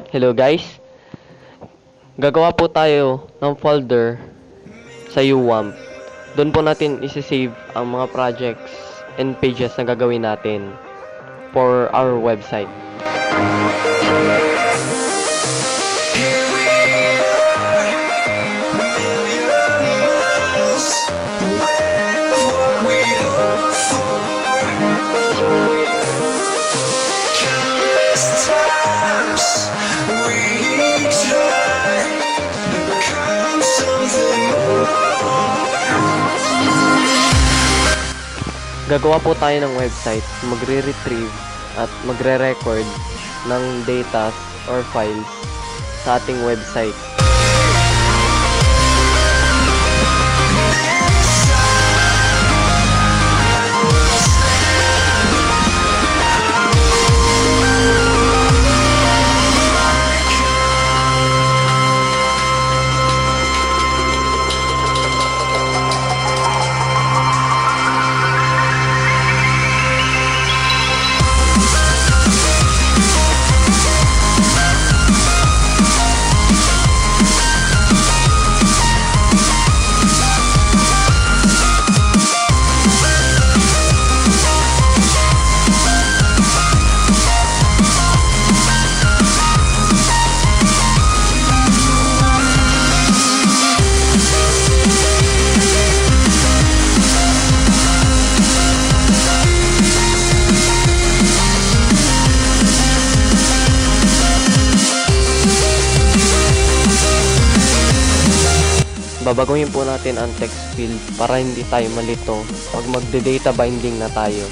Hello guys, gagawa po tayo ng folder sa UWAMP. Doon po natin isi-save ang mga projects and pages na gagawin natin for our website. Gagawa po tayo ng website, magre-retrieve at magre-record ng data or files sa ating website. Babaguhin po natin ang text field para hindi tayo malito pag magde-data binding na tayo.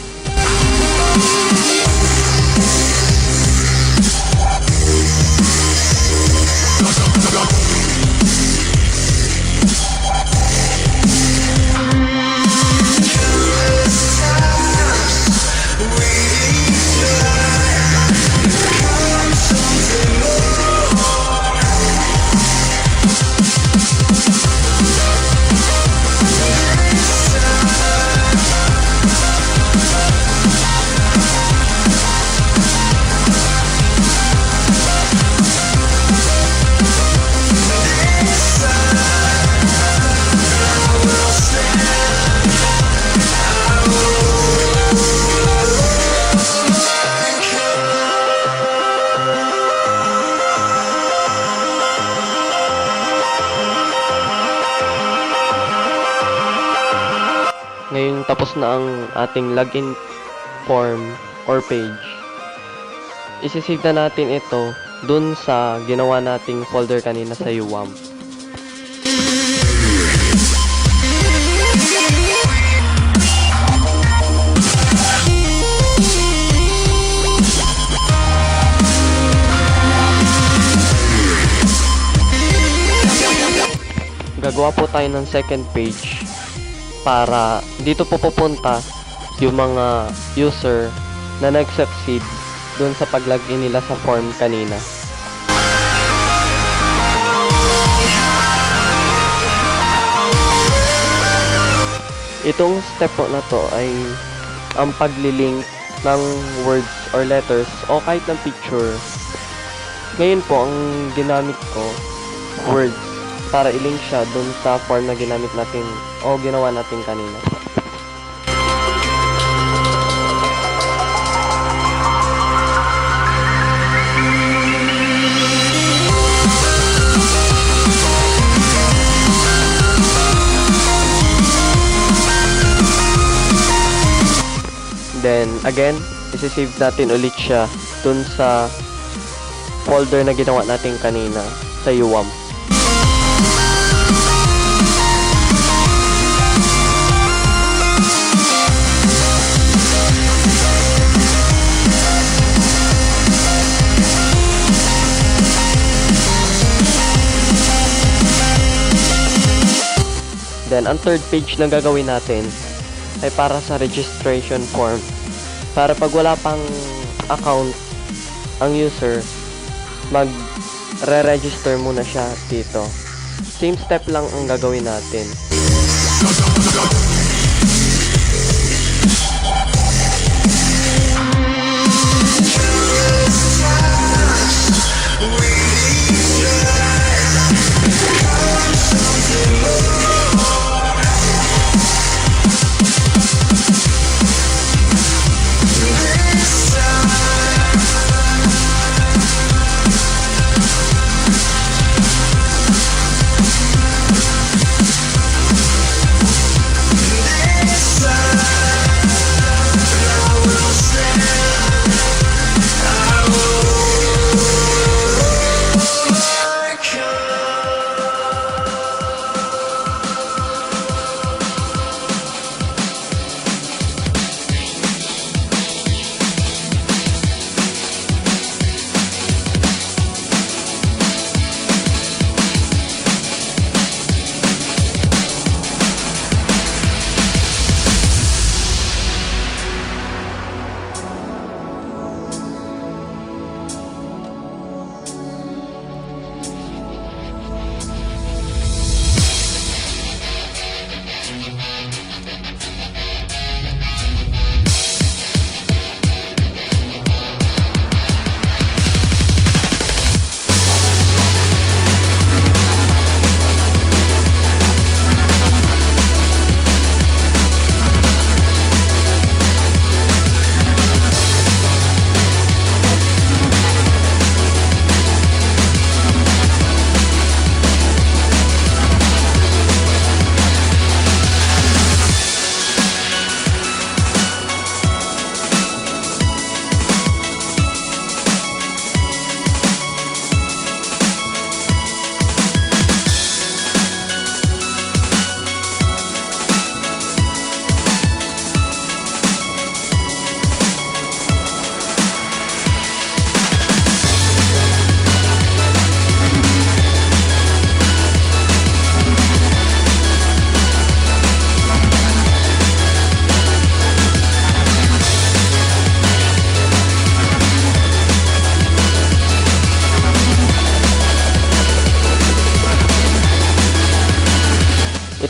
Ngayon tapos na ang ating login form or page, isisave na natin ito dun sa ginawa nating folder kanina sa UWAMP. Gagawa po tayo ng second page para dito po pupunta yung mga user na nag-succeed dun sa pag-login nila sa form kanina. Itong step po na to ay ang pagli-link ng words or letters o kahit ng picture. Ngayon po ang ginamit ko, words, para i-link siya dun sa form na ginamit natin o ginawa natin kanina. Then again, isi-save natin ulit siya dun sa folder na ginawa natin kanina sa UWAMP. Then, ang third page na gagawin natin ay para sa registration form. Para pag wala pang account ang user, mag-re-register muna siya dito. Same step lang ang gagawin natin.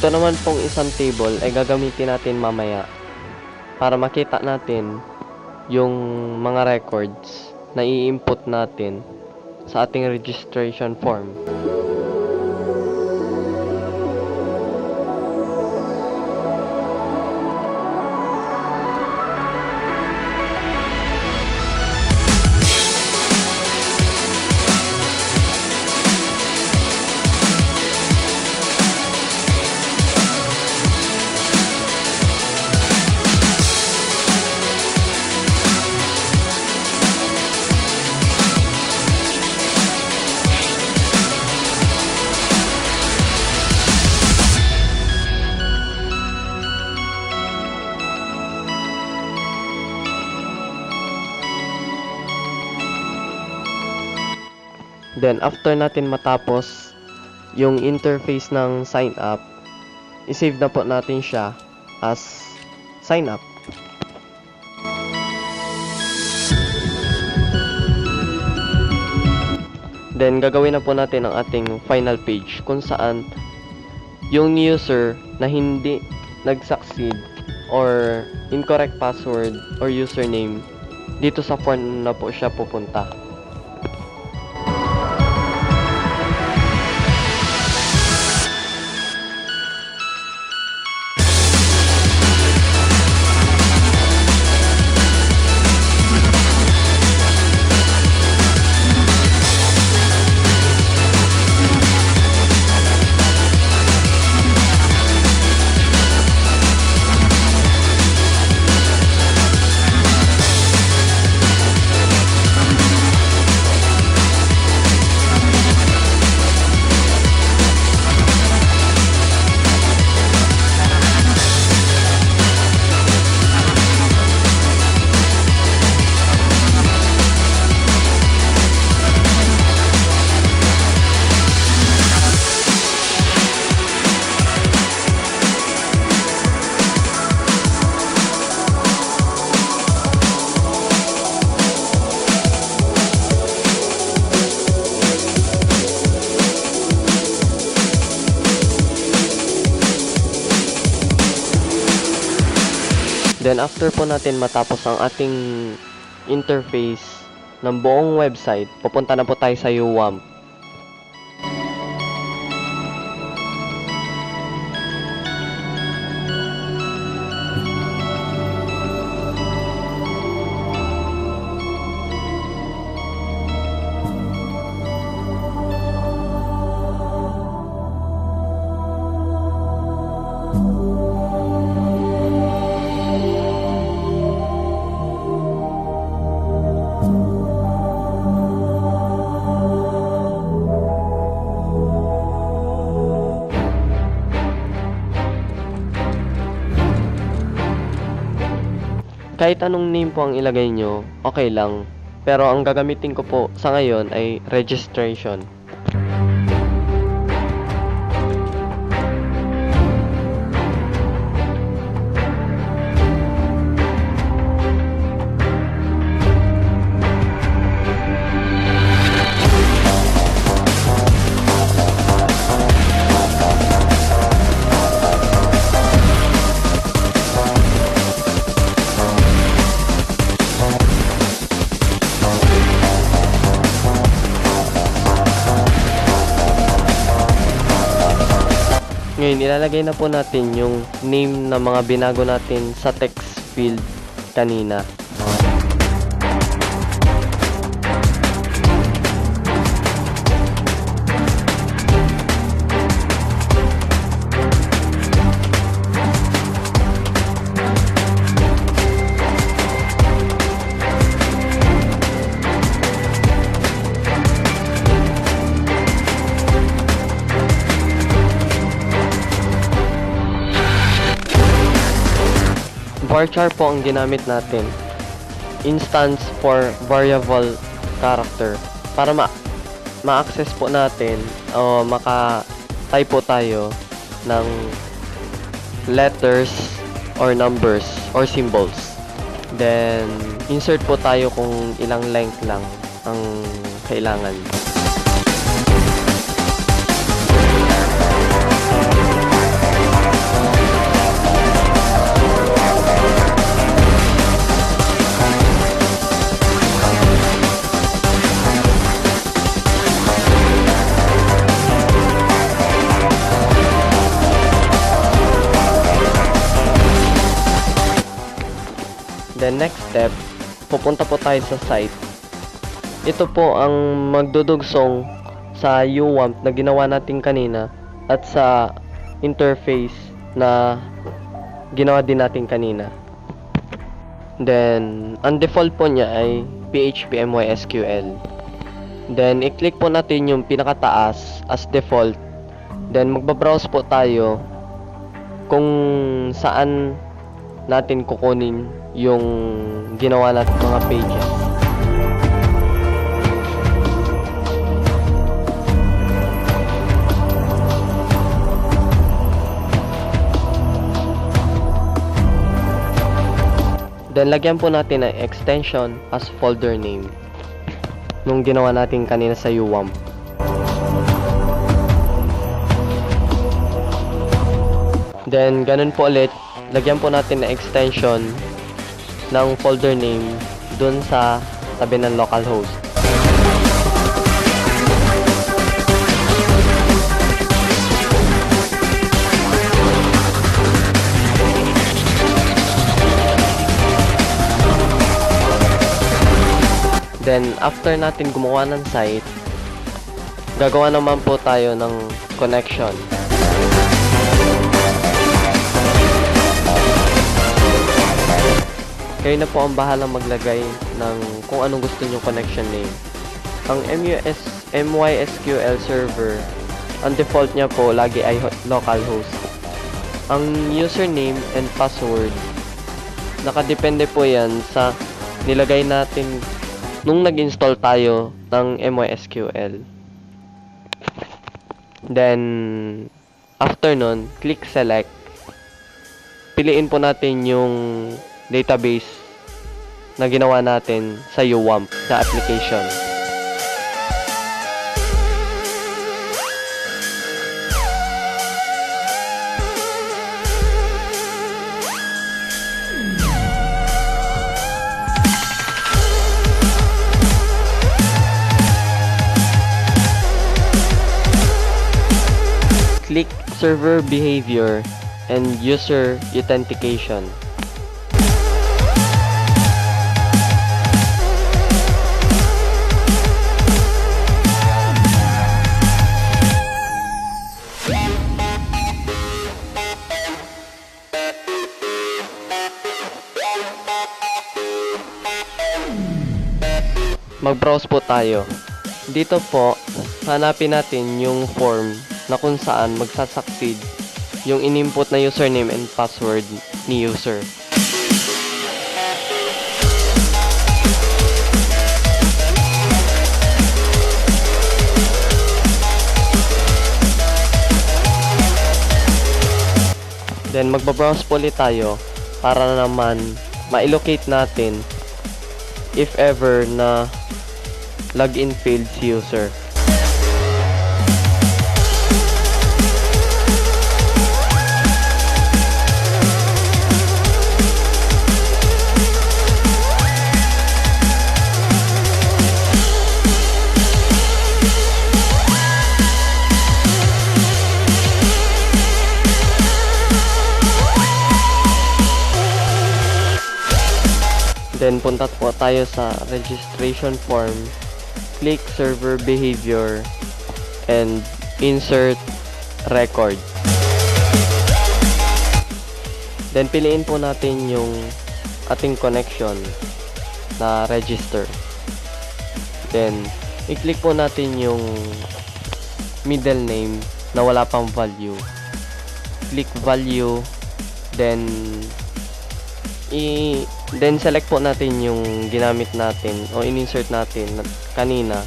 Ito naman pong isang table ay gagamitin natin mamaya para makita natin yung mga records na i-input natin sa ating registration form. Then, after natin matapos yung interface ng sign up, i-save na po natin siya as sign up. Then, gagawin na po natin ang ating final page kung saan yung user na hindi nag-succeed or incorrect password or username, dito sa form na po siya pupunta. Then after po natin matapos ang ating interface ng buong website, pupunta na po tayo sa UWAMP. Kahit anong name po ang ilagay nyo, okay lang. Pero ang gagamitin ko po sa ngayon ay registration. Ngayon, ilalagay na po natin yung name ng mga binago natin sa text field kanina. Varchar po ang ginamit natin. Instance for variable character. Para ma-access po natin o maka-type po tayo ng letters or numbers or symbols. Then, insert po tayo kung ilang length lang ang kailangan. Then next step, pupunta po tayo sa site. Ito po ang magdudugsong sa UWAMP na ginawa natin kanina at sa interface na ginawa din natin kanina. Then, ang default po niya ay PHP MySQL. Then, i-click po natin yung pinakataas as default. Then, magbabrowse po tayo kung saan natin kukunin yung ginawa natin mga pages. Then, lagyan po natin ng extension as folder name nung ginawa natin kanina sa UWAMP. Then, ganun po ulit, lagyan po natin ng extension ng folder name dun sa tabi ng localhost. Then, after natin gumawa ng site, gagawa naman po tayo ng connection. Kayo na po ang bahalang maglagay ng kung anong gusto nyo connection name. Ang MySQL server, ang default niya po lagi ay localhost. Ang username and password, nakadepende po yan sa nilagay natin nung nag-install tayo ng MySQL. Then, after nun, click select. Piliin po natin yung database na ginawa natin sa UWAMP na application. Click server behavior and user authentication. Mag-browse po tayo. Dito po, hanapin natin yung form na kung saan magsasucceed yung in-input na username and password ni user. Then magbabrowse po ulit tayo para naman ma-locate natin if ever na login failed si user. Then punta po tayo sa registration form, click server behavior and insert record. Then piliin po natin yung ating connection na register. Then i-click po natin yung middle name na wala pang value. Click value, then select po natin yung ginamit natin o in-insert natin kanina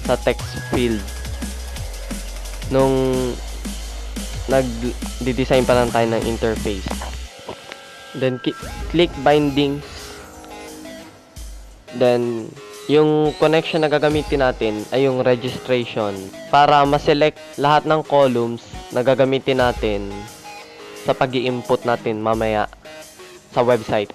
sa text field nung nag-design pa lang tayo ng interface. Then click bindings. Then yung connection na gagamitin natin ay yung registration para ma-select lahat ng columns na gagamitin natin sa pag-i-input natin mamaya sa website.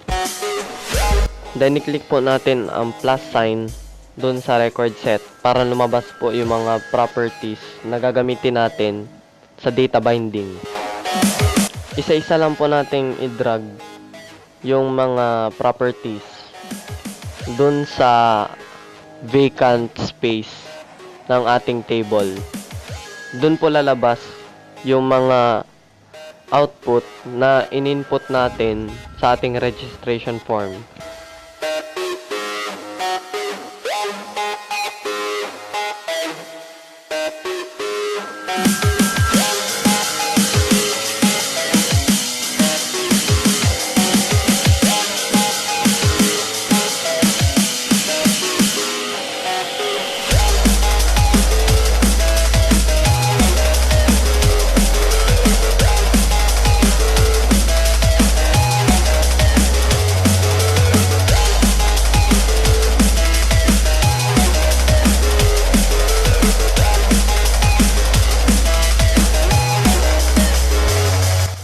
Then i-click po natin ang plus sign dun sa record set para lumabas po yung mga properties na gagamitin natin sa data binding. Isa-isa lang po nating i-drag yung mga properties dun sa vacant space ng ating table. Dun po lalabas yung mga output na in-input natin sa ating registration form.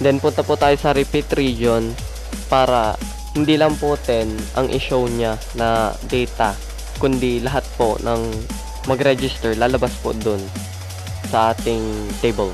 Then punta po tayo sa repeat region para hindi lang po 10 ang i-show niya na data, kundi lahat po ng mag-register lalabas po dun sa ating table.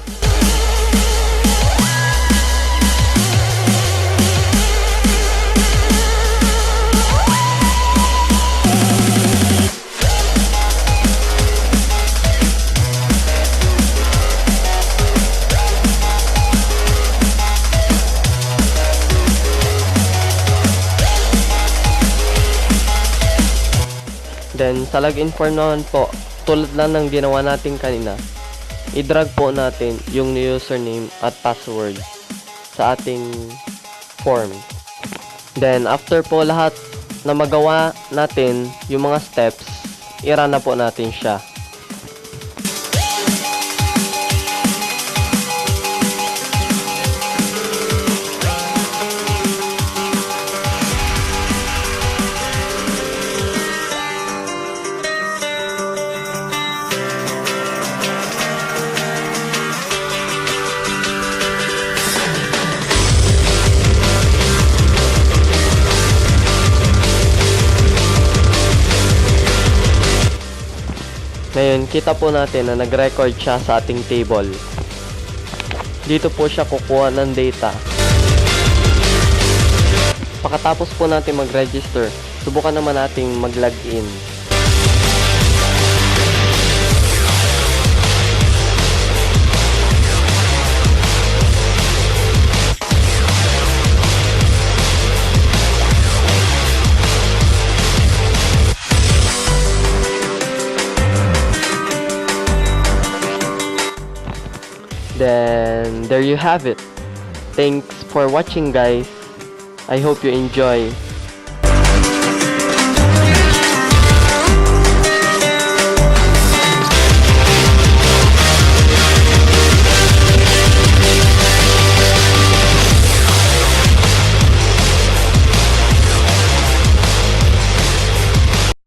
Then, sa login form naman po, tulad lang ng ginawa natin kanina, i-drag po natin yung username at password sa ating form. Then, after po lahat na magawa natin yung mga steps, i-run na po natin siya. Ngayon, kita po natin na nag-record siya sa ating table. Dito po siya kukuha ng data. Pagkatapos po natin mag-register, subukan naman nating mag-login. Then, there you have it. Thanks for watching, guys. I hope you enjoy